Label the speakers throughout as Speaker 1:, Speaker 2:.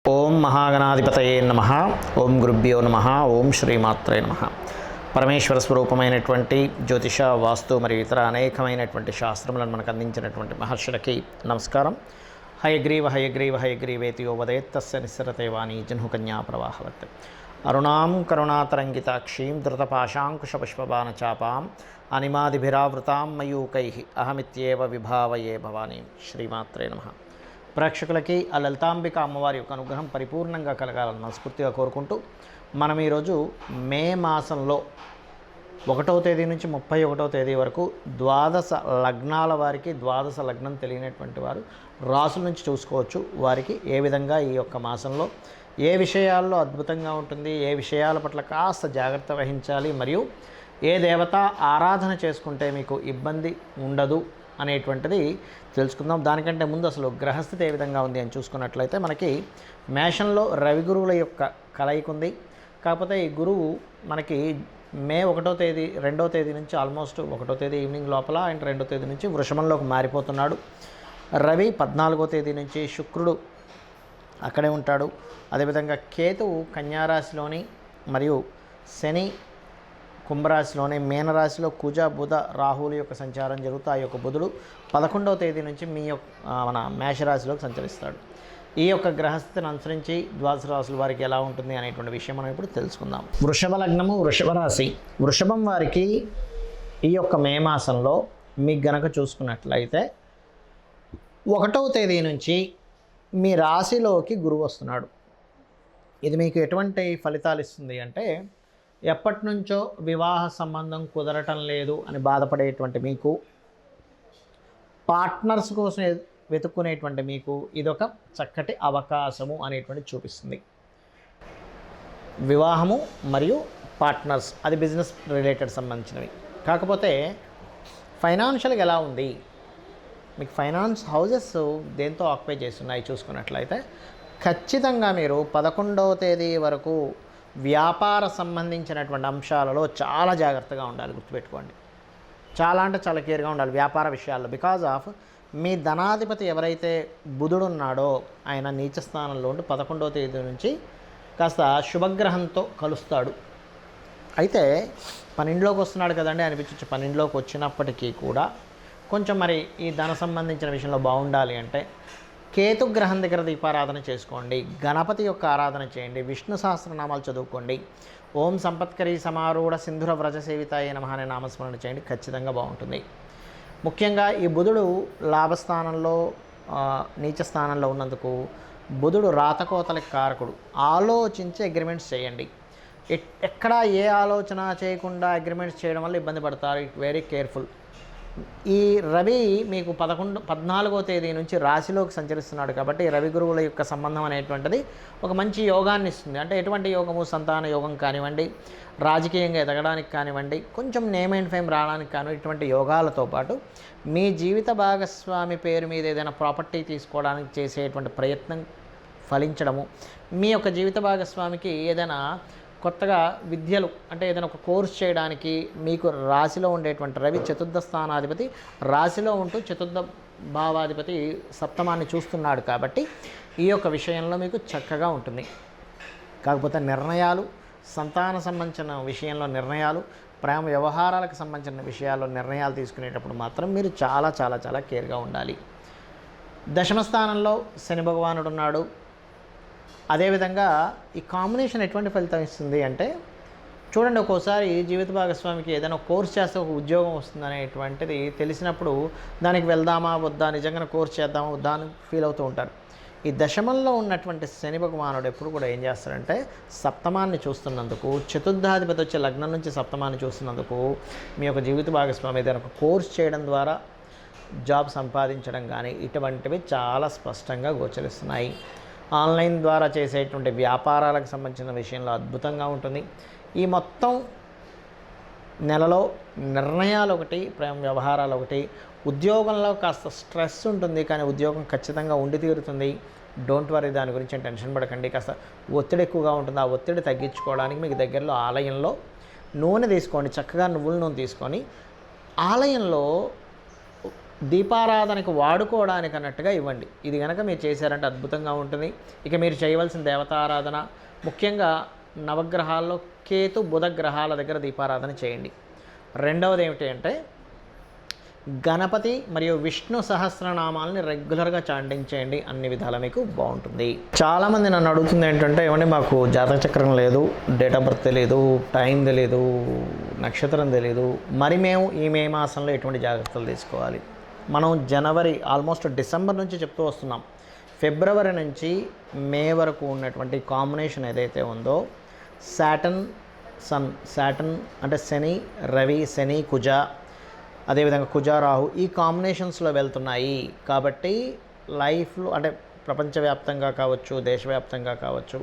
Speaker 1: ఓం మహాగణాధిపతయే నమః. ఓం గురుభ్యో నమః. ఓం శ్రీమాత్రే నమః. పరమేశ్వర స్వరూపమైనటువంటి జ్యోతిష, వాస్తు మరియు ఇతర అనేకమైనటువంటి శాస్త్రములను మనకు అందించినటువంటి మహర్షులకి నమస్కారం. హయగ్రీవ హయగ్రీవ హయగ్రీవేతి యో వదేత్ తస్య నిస్సరతే వాణి జహ్నుకన్యా ప్రవాహవత్. అరుణాం కరుణాతరంగితాక్షీం ధృతపాశాంకుశపుష్పబాణచాపాం అనిమాదిభిరావృతాం మయూకై అహమిత్యేవ విభావయే భవానీం. శ్రీమాత్రే నమః. ప్రేక్షకులకి ఆ లలితాంబిక అమ్మవారి యొక్క అనుగ్రహం పరిపూర్ణంగా కలగాలని మనస్ఫూర్తిగా కోరుకుంటూ మనం ఈరోజు మే మాసంలో 1వ తేదీ నుంచి 31వ తేదీ వరకు ద్వాదశ లగ్నాల వారికి, ద్వాదశ లగ్నం తెలియనటువంటి వారు రాసుల నుంచి చూసుకోవచ్చు. వారికి ఏ విధంగా ఈ యొక్క మాసంలో ఏ విషయాల్లో అద్భుతంగా ఉంటుంది, ఏ విషయాల పట్ల కాస్త జాగ్రత్త వహించాలి, మరియు ఏ దేవత ఆరాధన చేసుకుంటే మీకు ఇబ్బంది ఉండదు అనేటువంటిది తెలుసుకుందాం. దానికంటే ముందు అసలు గ్రహస్థితి ఏ విధంగా ఉంది అని చూసుకున్నట్లయితే మనకి మేషంలో రవి గురువుల యొక్క కలయిక ఉంది. కాకపోతే ఈ గురువు మనకి మే 1వ తేదీ 2వ తేదీ నుంచి ఆల్మోస్ట్ 1వ తేదీ ఈవినింగ్ లోపల అండ్ 2వ తేదీ నుంచి వృషభంలోకి మారిపోతున్నాడు. రవి 14వ తేదీ నుంచి, శుక్రుడు అక్కడే ఉంటాడు. అదేవిధంగా కేతువు కన్యారాశిలోని మరియు శని కుంభరాశిలోని, మీనరాశిలో కుజ బుధ రాహుల యొక్క సంచారం జరుగుతూ ఆ యొక్క బుధుడు 11వ తేదీ నుంచి మన మేషరాశిలోకి సంచరిస్తాడు. ఈ యొక్క గ్రహస్థితిని అనుసరించి ద్వాదశ రాశుల వారికి ఎలా ఉంటుంది అనేటువంటి విషయం మనం ఇప్పుడు తెలుసుకుందాం. వృషభ లగ్నము, వృషభ రాశి. వృషభం వారికి ఈ యొక్క మే మాసంలో మీకు గనక చూసుకున్నట్లయితే 1వ తేదీ నుంచి మీ రాశిలోకి గురువు వస్తున్నాడు. ఇది మీకు ఎటువంటి ఫలితాలు ఇస్తుంది అంటే, ఎప్పటి నుంచో వివాహ సంబంధం కుదరటం లేదు అని బాధపడేటువంటి మీకు, పార్ట్నర్స్ కోసం వెతుక్కునేటువంటి మీకు ఇదొక చక్కటి అవకాశము అనేటువంటి చూపిస్తుంది. వివాహము మరియు పార్ట్నర్స్, అది బిజినెస్ రిలేటెడ్ సంబంధించినవి. కాకపోతే ఫైనాన్షియల్గా ఎలా ఉంది, మీకు ఫైనాన్స్ హౌజెస్ దేంతో ఆక్యుపై చేస్తున్నాయి చూసుకున్నట్లయితే ఖచ్చితంగా మీరు 11వ తేదీ వరకు వ్యాపార సంబంధించినటువంటి అంశాలలో చాలా జాగ్రత్తగా ఉండాలి. గుర్తుపెట్టుకోండి, చాలా అంటే చాలా కేర్గా ఉండాలి వ్యాపార విషయాల్లో. బికాజ్ ఆఫ్ మీ ధనాధిపతి ఎవరైతే బుధుడు ఉన్నాడో ఆయన నీచ స్థానంలో ఉండి 11వ తేదీ నుంచి కాస్త శుభగ్రహంతో కలుస్తాడు. అయితే 12లోకి వస్తున్నాడు కదండి అనిపించవచ్చు. 12లోకి వచ్చినప్పటికీ కూడా కొంచెం మరి ఈ ధన సంబంధించిన విషయంలో బాగుండాలి అంటే కేతుగ్రహం దగ్గర దీపారాధన చేసుకోండి, గణపతి యొక్క ఆరాధన చేయండి, విష్ణు సహస్రనామాలు చదువుకోండి, ఓం సంపత్కరీ సమారూఢ సింధుర వ్రజ సేవితాయ నమః అనే నామస్మరణ చేయండి. ఖచ్చితంగా బాగుంటుంది. ముఖ్యంగా ఈ బుధుడు లాభస్థానంలో, నీచ స్థానంలో ఉన్నందుకు బుధుడు రాతకోతలకు కారకుడు. ఆలోచించి అగ్రిమెంట్స్ చేయండి. ఎక్కడా ఏ ఆలోచన చేయకుండా అగ్రిమెంట్స్ చేయడం వల్ల ఇబ్బంది పడతారు. Very careful. ఈ రవి మీకు 14వ తేదీ నుంచి రాశిలోకి సంచరిస్తున్నాడు కాబట్టి రవి గురువుల యొక్క సంబంధం అనేటువంటిది ఒక మంచి యోగాన్ని ఇస్తుంది. అంటే ఎటువంటి యోగము, సంతాన యోగం కానివ్వండి, రాజకీయంగా ఎదగడానికి కానివ్వండి, కొంచెం నేమ్ అండ్ ఫేమ్ రావడానికి కానివ్వండి, ఇటువంటి యోగాలతో పాటు మీ జీవిత భాగస్వామి పేరు మీద ఏదైనా ప్రాపర్టీ తీసుకోవడానికి చేసేటువంటి ప్రయత్నం ఫలించడము, మీ యొక్క జీవిత భాగస్వామికి ఏదైనా కొత్తగా విద్యలు అంటే ఏదైనా ఒక కోర్స్ చేయడానికి మీకు రాశిలో ఉండేటువంటి రవి చతుర్థ స్థానాధిపతి రాశిలో ఉంటూ చతుర్థ భావాధిపతి సప్తమాన్ని చూస్తున్నాడు కాబట్టి ఈ యొక్క విషయంలో మీకు చక్కగా ఉంటుంది. కాకపోతే నిర్ణయాలు, సంతాన సంబంధించిన విషయంలో నిర్ణయాలు, ప్రేమ వ్యవహారాలకు సంబంధించిన విషయాల్లో నిర్ణయాలు తీసుకునేటప్పుడు మాత్రం మీరు చాలా చాలా చాలా కేర్గా ఉండాలి. దశమ స్థానంలో శని భగవానుడు ఉన్నాడు. అదేవిధంగా ఈ కాంబినేషన్ ఎటువంటి ఫలితం ఇస్తుంది అంటే, చూడండి, ఒక్కోసారి జీవిత భాగస్వామికి ఏదైనా కోర్స్ చేస్తే ఒక ఉద్యోగం వస్తుంది అనేటువంటిది తెలిసినప్పుడు దానికి వెళ్దామా వద్దా, నిజంగా కోర్స్ చేద్దామా వద్దా అని ఫీల్ అవుతూ ఉంటారు. ఈ దశమంలో ఉన్నటువంటి శని భగవానుడు ఎప్పుడు కూడా ఏం చేస్తారంటే, సప్తమాన్ని చూస్తున్నందుకు, చతుర్థాధిపతి వచ్చే లగ్నం నుంచి సప్తమాన్ని చూస్తున్నందుకు మీ యొక్క జీవిత భాగస్వామి ఏదైనా ఒక కోర్స్ చేయడం ద్వారా జాబ్ సంపాదించడం కానీ ఇటువంటివి చాలా స్పష్టంగా గోచరిస్తున్నాయి. ఆన్లైన్ ద్వారా చేసేటువంటి వ్యాపారాలకు సంబంధించిన విషయంలో అద్భుతంగా ఉంటుంది. ఈ మొత్తం నెలలో నిర్ణయాలు ఒకటి, ప్రేమ వ్యవహారాలు ఒకటి. ఉద్యోగంలో కాస్త స్ట్రెస్ ఉంటుంది, కానీ ఉద్యోగం ఖచ్చితంగా ఉండి తీరుతుంది. డోంట్ వరీ, దాని గురించి టెన్షన్ పడకండి. కాస్త ఒత్తిడి ఎక్కువగా ఉంటుంది. ఆ ఒత్తిడి తగ్గించుకోవడానికి మీకు దగ్గరలో ఆలయంలో నూనె తీసుకోండి, చక్కగా నువ్వుల నూనె తీసుకొని ఆలయంలో దీపారాధనకు వాడుకోవడానికి అన్నట్టుగా ఇవ్వండి. ఇది కనుక మీరు చేశారంటే అద్భుతంగా ఉంటుంది. ఇక మీరు చేయవలసిన దేవతారాధన ముఖ్యంగా నవగ్రహాల్లో కేతు బుధ గ్రహాల దగ్గర దీపారాధన చేయండి. రెండవది ఏమిటి అంటే గణపతి మరియు విష్ణు సహస్రనామాలని రెగ్యులర్గా చాంటింగ్ చేయండి. అన్ని విధాలా మీకు బాగుంటుంది. చాలామంది నన్ను అడుగుతుంది ఏంటంటే ఏమంటే మాకు జాతక చక్రం లేదు, డేట్ ఆఫ్ బర్త్ తెలియదు, టైం తెలియదు, నక్షత్రం తెలియదు, మరి మేము ఈ మే మాసంలో ఎటువంటి జాగ్రత్తలు తీసుకోవాలి? మనం జనవరి ఆల్మోస్ట్ డిసెంబర్ నుంచి చెప్తూ వస్తున్నాం. ఫిబ్రవరి నుంచి మే వరకు ఉన్నటువంటి కాంబినేషన్ ఏదైతే ఉందో సాటర్న్ అంటే శని రవి, శని కుజ, అదేవిధంగా కుజ రాహు ఈ కాంబినేషన్స్లో వెళ్తున్నాయి. కాబట్టి లైఫ్లో అంటే ప్రపంచవ్యాప్తంగా కావచ్చు, దేశవ్యాప్తంగా కావచ్చు,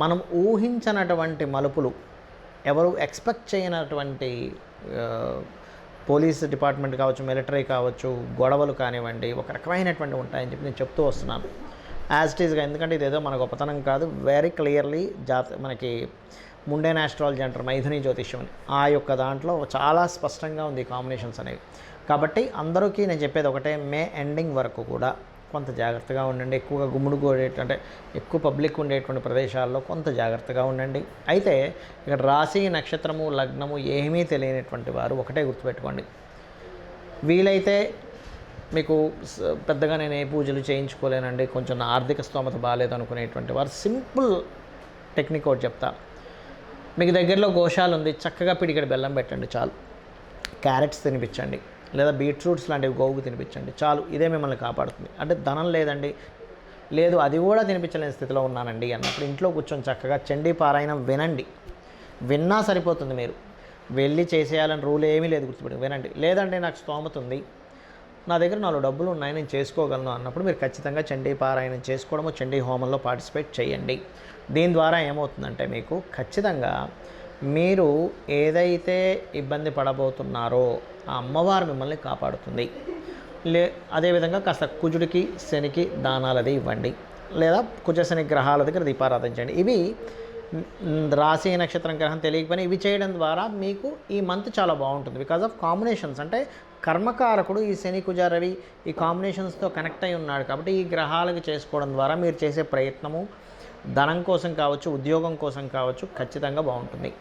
Speaker 1: మనం ఊహించనటువంటి మలుపులు, ఎవరు ఎక్స్పెక్ట్ చేయనటువంటి పోలీస్ డిపార్ట్మెంట్ కావచ్చు, మిలిటరీ కావచ్చు, గొడవలు కానివ్వండి, ఒక రకమైనటువంటి ఉంటాయని చెప్పి నేను చెప్తూ వస్తున్నాను యాజ్ ఇట్ ఈస్గా. ఎందుకంటే ఇదేదో మన గొప్పతనం కాదు, వెరీ క్లియర్లీ మనకి ముండేన్ ఆస్ట్రాలజీ అంటారు, మైథుని జ్యోతిష్యం అని, ఆ యొక్క దాంట్లో చాలా స్పష్టంగా ఉంది కాంబినేషన్స్ అనేవి. కాబట్టి అందరికీ నేను చెప్పేది ఒకటే, మే ఎండింగ్ వరకు కూడా కొంత జాగ్రత్తగా ఉండండి. ఎక్కువగా అంటే ఎక్కువ పబ్లిక్ ఉండేటువంటి ప్రదేశాల్లో కొంత జాగ్రత్తగా ఉండండి. అయితే ఇక్కడ రాశి, నక్షత్రము, లగ్నము ఏమీ తెలియనటువంటి వారు ఒకటే గుర్తుపెట్టుకోండి, వీలైతే మీకు పెద్దగా నేను ఏ పూజలు చేయించుకోలేనండి, కొంచెం నా ఆర్థిక స్తోమత బాగాలేదు అనుకునేటువంటి వారు సింపుల్ టెక్నిక్ ఒకటి చెప్తా. మీకు దగ్గరలో గోశాల ఉంది, చక్కగా పిడికెడు బెల్లం పెట్టండి చాలు, క్యారెట్స్ తినిపించండి, లేదా బీట్రూట్స్ లాంటివి గోగు తినిపించండి చాలు, ఇదే మిమ్మల్ని కాపాడుతుంది. అంటే ధనం లేదండి, లేదు అది కూడా తినిపించలేని స్థితిలో ఉన్నానండి అన్నప్పుడు ఇంట్లో కూర్చొని చక్కగా చండీ పారాయణం వినండి. విన్నా సరిపోతుంది. మీరు వెళ్ళి చేసేయాలని రూల్ ఏమీ లేదు, గుర్తుపెట్టి వినండి. లేదంటే నాకు స్తోమత ఉంది, నా దగ్గర 4 డబ్బులు ఉన్నాయి, నేను చేసుకోగలను అన్నప్పుడు మీరు ఖచ్చితంగా చండీ పారాయణం చేసుకోవడము, చండీ హోమంలో పార్టిసిపేట్ చేయండి. దీని ద్వారా ఏమవుతుందంటే మీకు ఖచ్చితంగా మీరు ఏదైతే ఇబ్బంది పడబోతున్నారో ఆ అమ్మవారు మిమ్మల్ని కాపాడుతుంది. అదేవిధంగా కాస్త కుజుడికి శనికి దానాలది ఇవ్వండి, లేదా కుజ శని గ్రహాల దగ్గర దీపారాధన చేయండి. ఇవి రాశి నక్షత్రం గ్రహం తెలియకపోయినా ఇవి చేయడం ద్వారా మీకు ఈ మంత్ చాలా బాగుంటుంది. బికాజ్ ఆఫ్ కాంబినేషన్స్, అంటే కర్మకారకుడు ఈ శని కుజ రవి ఈ కాంబినేషన్స్తో కనెక్ట్ అయి ఉన్నాడు. కాబట్టి ఈ గ్రహాలకు చేసుకోవడం ద్వారా మీరు చేసే ప్రయత్నము ధనం కోసం కావచ్చు, ఉద్యోగం కోసం కావచ్చు, ఖచ్చితంగా బాగుంటుంది.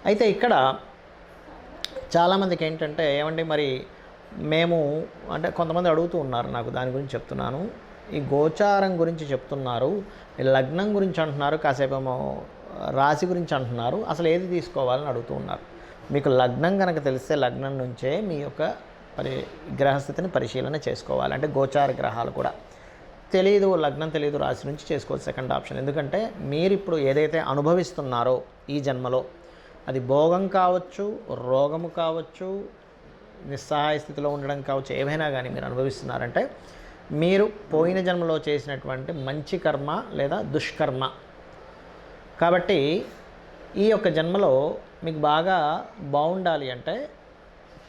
Speaker 1: అయితే ఇక్కడ చాలామందికి ఏంటంటే ఏమంటే మరి మేము అంటే కొంతమంది అడుగుతూ ఉన్నారు, నాకు దాని గురించి చెప్తున్నాను. ఈ గోచారం గురించి చెప్తున్నారు, లగ్నం గురించి అంటున్నారు, కాసేపేమో రాశి గురించి అంటున్నారు, అసలు ఏది తీసుకోవాలని అడుగుతూ ఉన్నారు. మీకు లగ్నం కనుక తెలిస్తే లగ్నం నుంచే మీ యొక్క గ్రహస్థితిని పరిశీలన చేసుకోవాలి. అంటే గోచార గ్రహాలు కూడా తెలియదు, లగ్నం తెలియదు, రాశి నుంచి చేసుకోవచ్చు సెకండ్ ఆప్షన్. ఎందుకంటే మీరు ఇప్పుడు ఏదైతే అనుభవిస్తున్నారో ఈ జన్మలో, అది భోగం కావచ్చు, రోగము కావచ్చు, నిస్సహాయ స్థితిలో ఉండడం కావచ్చు, ఏవైనా కానీ మీరు అనుభవిస్తున్నారంటే మీరు పోయిన జన్మలో చేసినటువంటి మంచి కర్మ లేదా దుష్కర్మ. కాబట్టి ఈ యొక్క జన్మలో మీకు బాగా బాగుండాలి అంటే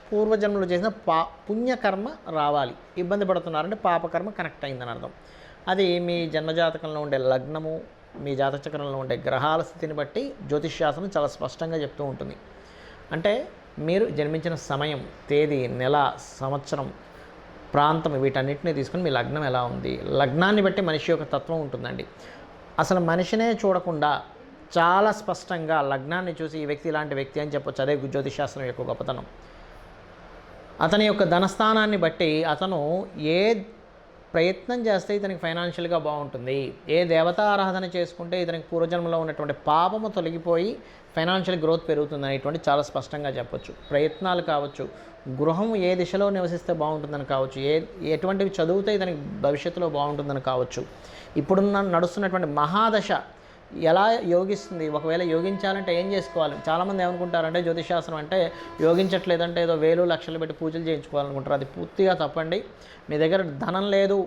Speaker 1: పూర్వజన్మలో చేసిన పుణ్యకర్మ రావాలి. ఇబ్బంది పడుతున్నారంటే పాపకర్మ కనెక్ట్ అయిందని అర్థం. అది మీ జన్మజాతకంలో ఉండే లగ్నము, మీ జాతక చక్రంలో ఉండే గ్రహాల స్థితిని బట్టి జ్యోతిష్శాస్త్రం చాలా స్పష్టంగా చెప్తూ ఉంటుంది. అంటే మీరు జన్మించిన సమయం, తేదీ, నెల, సంవత్సరం, ప్రాంతం వీటన్నిటిని తీసుకుని మీ లగ్నం ఎలా ఉంది, లగ్నాన్ని బట్టి మనిషి యొక్క తత్వం ఉంటుందండి. అసలు మనిషినే చూడకుండా చాలా స్పష్టంగా లగ్నాన్ని చూసి ఈ వ్యక్తి ఇలాంటి వ్యక్తి అని చెప్పొచ్చు. అదే జ్యోతిష్శాస్త్రం యొక్క గొప్పతనం. అతని యొక్క ధనస్థానాన్ని బట్టి అతను ఏ ప్రయత్నం చేస్తే ఇతనికి ఫైనాన్షియల్గా బాగుంటుంది, ఏ దేవతారాధన చేసుకుంటే ఇతనికి పూర్వజన్మలో ఉన్నటువంటి పాపము తొలగిపోయి ఫైనాన్షియల్ గ్రోత్ పెరుగుతుంది అనేటువంటి చాలా స్పష్టంగా చెప్పొచ్చు. ప్రయత్నాలు కావచ్చు, గృహం ఏ దిశలో నివసిస్తే బాగుంటుందని కావచ్చు, ఎటువంటివి చదివితే ఇతనికి భవిష్యత్తులో బాగుంటుందని కావచ్చు, ఇప్పుడున్న నడుస్తున్నటువంటి మహాదశ ఎలా యోగిస్తుంది, ఒకవేళ యోగించాలంటే ఏం చేసుకోవాలి. చాలామంది ఏమనుకుంటారంటే జ్యోతిషాస్త్రం అంటే యోగించట్లేదంటే ఏదో వేలు లక్షలు పెట్టి పూజలు చేయించుకోవాలనుకుంటారు. అది పూర్తిగా తప్పండి. మీ దగ్గర ధనం లేదు,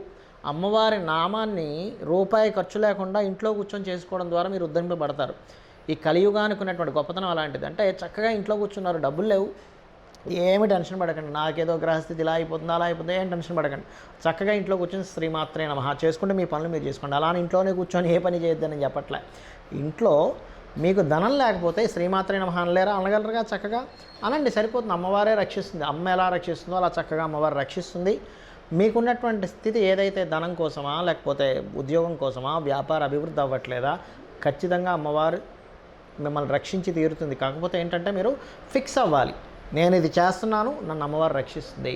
Speaker 1: అమ్మవారి నామాన్ని రూపాయి ఖర్చు లేకుండా ఇంట్లో కూర్చొని చేసుకోవడం ద్వారా మీరు ఉద్ధరింపబడతారు. ఈ కలియుగానికి ఉన్నటువంటి గొప్పతనం అలాంటిది. అంటే చక్కగా ఇంట్లో కూర్చున్నారు, డబ్బులు లేవు, ఏమి టెన్షన్ పడకండి, నాకేదో గ్రహస్థితి ఇలా అయిపోతుంది అలా అయిపోతుంది, ఏం టెన్షన్ పడకండి. చక్కగా ఇంట్లో కూర్చొని శ్రీమాత్రే నమః చేసుకుంటే మీ పనులు మీరు చేసుకోండి. అలానే ఇంట్లోనే కూర్చొని ఏ పని చేయొద్దని చెప్పట్లే. ఇంట్లో మీకు ధనం లేకపోతే శ్రీమాత్రే నమః అనలేరా? అనగలరుగా చక్కగా అనండి, సరిపోతుంది. అమ్మవారే రక్షిస్తుంది. అమ్మ ఎలా రక్షిస్తుందో అలా చక్కగా అమ్మవారు రక్షిస్తుంది. మీకున్నటువంటి స్థితి ఏదైతే ధనం కోసమా, లేకపోతే ఉద్యోగం కోసమా, వ్యాపార అభివృద్ధి అవ్వట్లేదా, ఖచ్చితంగా అమ్మవారు మిమ్మల్ని రక్షించి తీరుతుంది. కాకపోతే ఏంటంటే మీరు ఫిక్స్ అవ్వాలి, నేను ఇది చేస్తున్నాను, నన్ను అమ్మవారు రక్షిస్తుంది.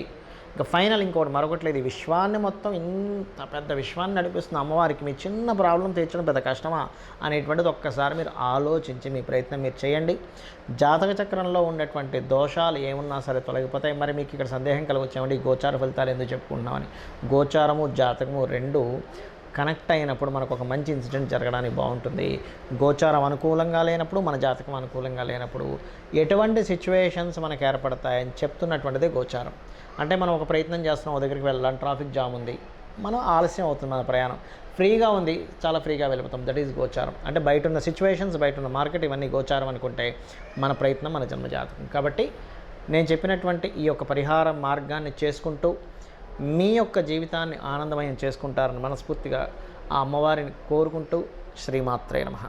Speaker 1: ఇంకా ఫైనల్ ఇంకోటి మరొకటి లేదు, ఈ విశ్వాన్ని మొత్తం ఇంత పెద్ద విశ్వాన్ని నడిపిస్తున్న అమ్మవారికి మీ చిన్న ప్రాబ్లం తీర్చడం పెద్ద కష్టమా అనేటువంటిది ఒక్కసారి మీరు ఆలోచించి మీ ప్రయత్నం మీరు చేయండి. జాతక చక్రంలో ఉన్నటువంటి దోషాలు ఏమున్నా సరే తొలగిపోతాయి. మరి మీకు ఇక్కడ సందేహం కలగొచ్చామండి ఈ గోచార ఫలితాలు ఎందుకు చెప్పుకుంటున్నామని. గోచారము జాతకము రెండు కనెక్ట్ అయినప్పుడు మనకు ఒక మంచి ఇన్సిడెంట్ జరగడానికి బాగుంటుంది. గోచారం అనుకూలంగా లేనప్పుడు, మన జాతకం అనుకూలంగా లేనప్పుడు ఎటువంటి సిచ్యువేషన్స్ మనకు ఏర్పడతాయని చెప్తున్నటువంటిదే గోచారం. అంటే మనం ఒక ప్రయత్నం చేస్తున్నాం, ఓ దగ్గరికి వెళ్ళాలి, ట్రాఫిక్ జామ్ ఉంది, మనం ఆలస్యం అవుతుంది, మన ప్రయాణం ఫ్రీగా ఉంది, చాలా ఫ్రీగా వెళ్ళిపోతాం. దట్ ఈజ్ గోచారం. అంటే బయట ఉన్న సిచ్యువేషన్స్, బయట ఉన్న మార్కెట్, ఇవన్నీ గోచారం అనుకుంటే మన ప్రయత్నం మన జన్మజాతకం. కాబట్టి నేను చెప్పినటువంటి ఈ యొక్క పరిహార మార్గాన్ని చేసుకుంటూ మీ యొక్క జీవితాన్ని ఆనందమయం చేసుకుంటారని మనస్ఫూర్తిగా ఆ అమ్మవారిని కోరుకుంటూ శ్రీమాత్రే నమః.